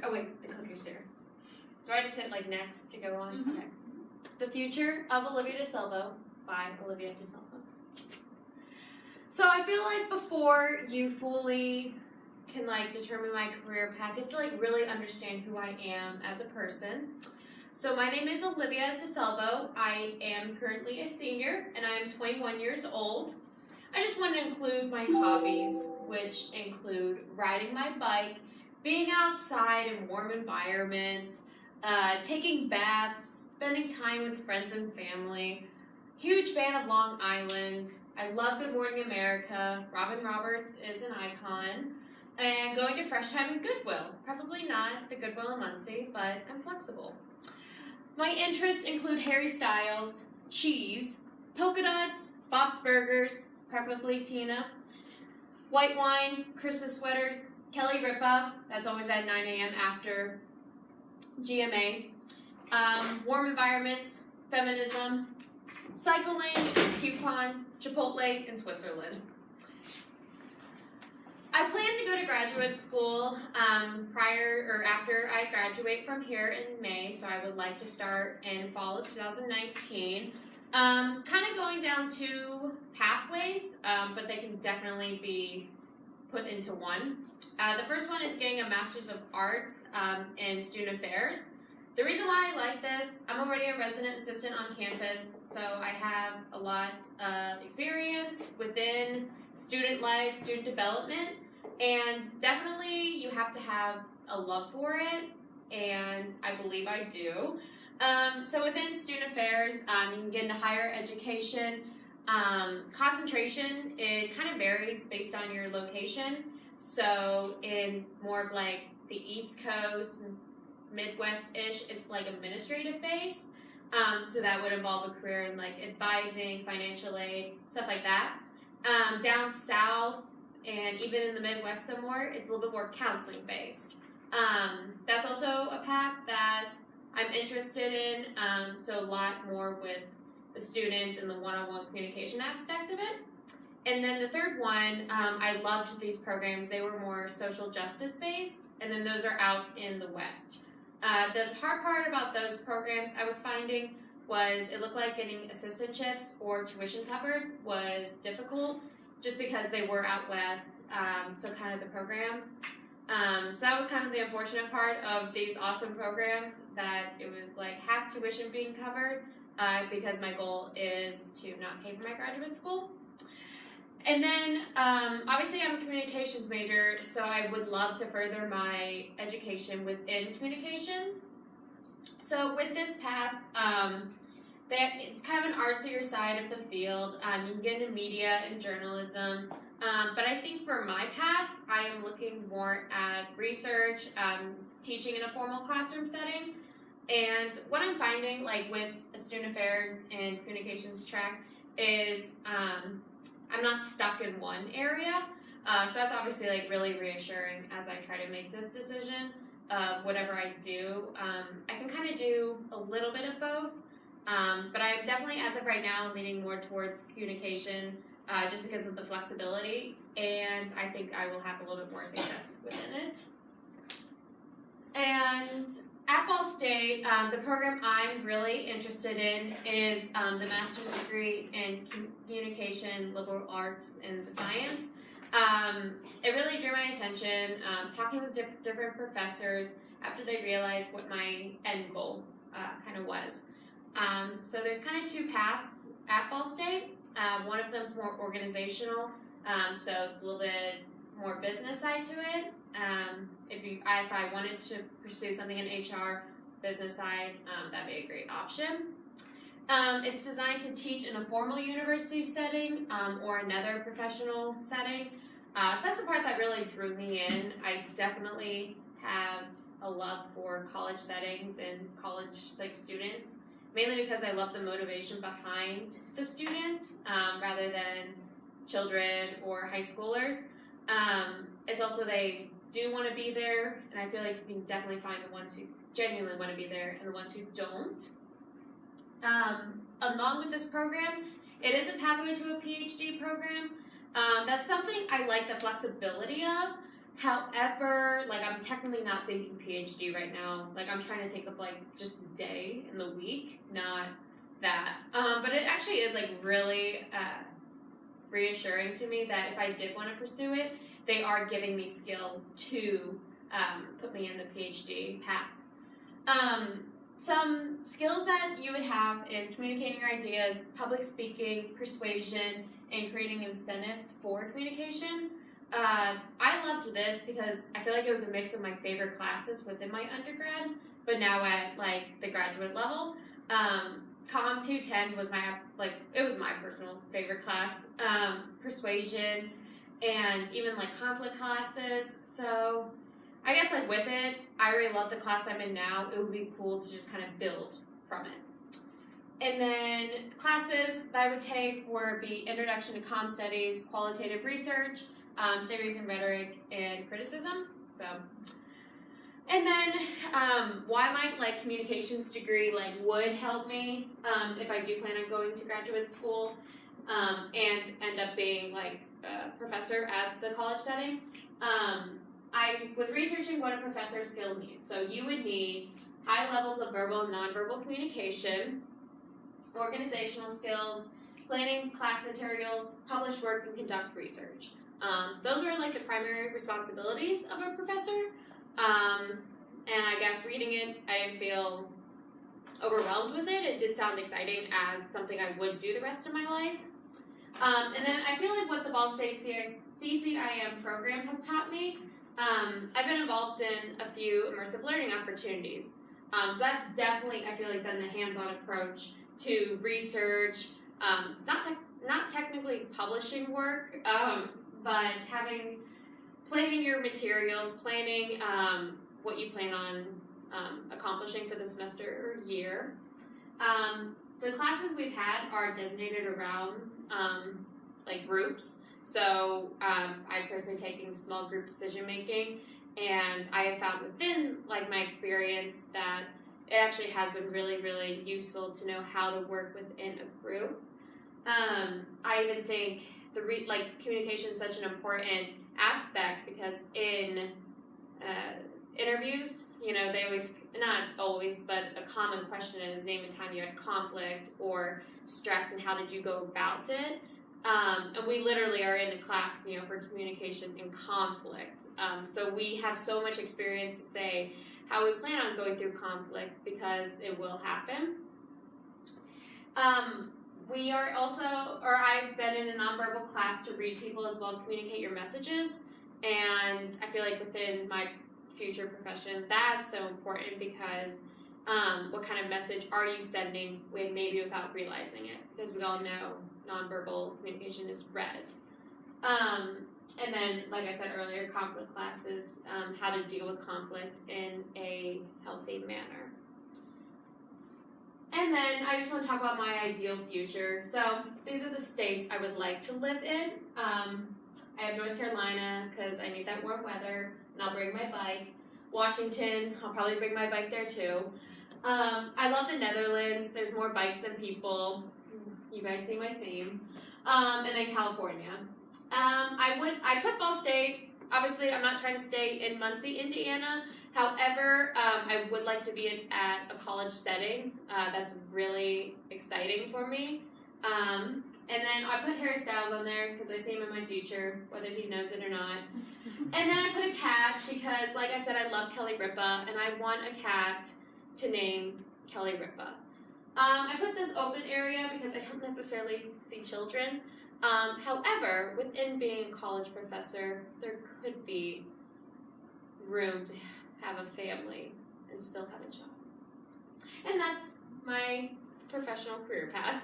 Oh wait, the clicker's here. So I just hit like next to go on. Mm-hmm. Okay. The Future of Olivia DeSilvo by Olivia DeSilvo. So I feel like before you fully can like determine my career path, you have to like really understand who I am as a person. So my name is Olivia DeSilvo. I am currently a senior and I am 21 years old. I just want to include my hobbies, which include riding my bike, being outside in warm environments, taking baths, spending time with friends and family. Huge fan of Long Island. I love Good Morning America. Robin Roberts is an icon. And going to Fresh Time and Goodwill. Preferably not the Goodwill in Muncie, but I'm flexible. My interests include Harry Styles, cheese, polka dots, Bob's Burgers, preferably Tina, white wine, Christmas sweaters, Kelly Ripa, that's always at 9 a.m. after GMA, warm environments, feminism, cycle lanes, Coupon, Chipotle, and Switzerland. I plan to go to graduate school prior or after I graduate from here in May, so I would like to start in fall of 2019. Kind of going down two pathways, but they can definitely be put into one. The first one is getting a Master's of Arts in Student Affairs. The reason why I like this, I'm already a resident assistant on campus, so I have a lot of experience within student life, student development, and definitely you have to have a love for it, and I believe I do. So within student affairs, you can get into higher education. Concentration, it kind of varies based on your location. So in more of like the East Coast, Midwest-ish, it's like administrative based. So that would involve a career in like advising, financial aid, stuff like that. Down south and even in the Midwest somewhere, it's a little bit more counseling based. That's also a path that I'm interested in, so a lot more with the students and the one-on-one communication aspect of it. And then the third one, I loved these programs. They were more social justice based, and then those are out in the West. The hard part about those programs I was finding was it looked like getting assistantships or tuition covered was difficult just because they were out West, so kind of the programs. So that was kind of the unfortunate part of these awesome programs, that it was like half tuition being covered because my goal is to not pay for my graduate school. And then obviously I'm a communications major, so I would love to further my education within communications. So with this path, it's kind of an artsier side of the field. You can get into media and journalism. But I think for my path, I am looking more at research, teaching in a formal classroom setting. And what I'm finding, like with a student affairs and communications track, is I'm not stuck in one area. So that's obviously like really reassuring as I try to make this decision of whatever I do. I can kind of do a little bit of both, but I'm definitely, as of right now, leaning more towards communication. Just because of the flexibility, and I think I will have a little bit more success within it. And at Ball State, the program I'm really interested in is the master's degree in communication, liberal arts, and the science. It really drew my attention, talking with different professors after they realized what my end goal kind of was. So there's kind of two paths at Ball State. One of them is more organizational, so it's a little bit more business side to it. If I wanted to pursue something in HR, business side, that'd be a great option. It's designed to teach in a formal university setting or another professional setting. So that's the part that really drew me in. I definitely have a love for college settings and college students. Mainly because I love the motivation behind the student rather than children or high schoolers. It's also they do want to be there, and I feel like you can definitely find the ones who genuinely want to be there and the ones who don't. Along with this program, it is a pathway to a PhD program. That's something I like the flexibility of. However, like, I'm technically not thinking PhD right now. Like, I'm trying to think of, like, just a day in the week, not that. But it actually is, like, really reassuring to me that if I did want to pursue it, they are giving me skills to put me in the PhD path. Some skills that you would have is communicating your ideas, public speaking, persuasion, and creating incentives for communication. I loved this because I feel like it was a mix of my favorite classes within my undergrad, but now at like the graduate level. COMM 210 was it was my personal favorite class. Persuasion and even like conflict classes. So I guess like with it, I really love the class I'm in now. It would be cool to just kind of build from it. And then classes that I would take would be Introduction to COMM Studies, Qualitative Research, Theories in Rhetoric, and Criticism. So, and then why my like communications degree like would help me if I do plan on going to graduate school and end up being like a professor at the college setting. I was researching what a professor skill needs. So you would need high levels of verbal and nonverbal communication, organizational skills, planning class materials, publish work, and conduct research. Those are like the primary responsibilities of a professor. And I guess reading it, I didn't feel overwhelmed with it. It did sound exciting as something I would do the rest of my life. And then I feel like what the Ball State CCIM program has taught me, I've been involved in a few immersive learning opportunities. So that's definitely, I feel like, been the hands-on approach to research, not technically publishing work, but planning your materials, planning what you plan on accomplishing for the semester or year. The classes we've had are designated around like groups. So I'm personally taking small group decision making, and I have found within like my experience that it actually has been really, really useful to know how to work within a group. I even think communication is such an important aspect because in interviews, they always, not always, but a common question is name a time you had conflict or stress and how did you go about it. And we literally are in a class, for communication and conflict. So we have so much experience to say how we plan on going through conflict because it will happen. We are also, or I've been in a nonverbal class to read people as well, communicate your messages. And I feel like within my future profession, that's so important because what kind of message are you sending when maybe without realizing it? Because we all know nonverbal communication is read. And then, like I said earlier, conflict classes, how to deal with conflict in a healthy manner. And then I just want to talk about my ideal future. So these are the states I would like to live in. I have North Carolina because I need that warm weather, and I'll bring my bike. Washington, I'll probably bring my bike there too. I love the Netherlands. There's more bikes than people. You guys see my theme. And then California. I put Ball State. Obviously, I'm not trying to stay in Muncie, Indiana. However, I would like to be at a college setting. That's really exciting for me. And then I put Harry Styles on there because I see him in my future, whether he knows it or not. And then I put a cat because, like I said, I love Kelly Ripa, and I want a cat to name Kelly Ripa. I put this open area because I don't necessarily see children. However, within being a college professor, there could be room to have a family and still have a job. And that's my professional career path.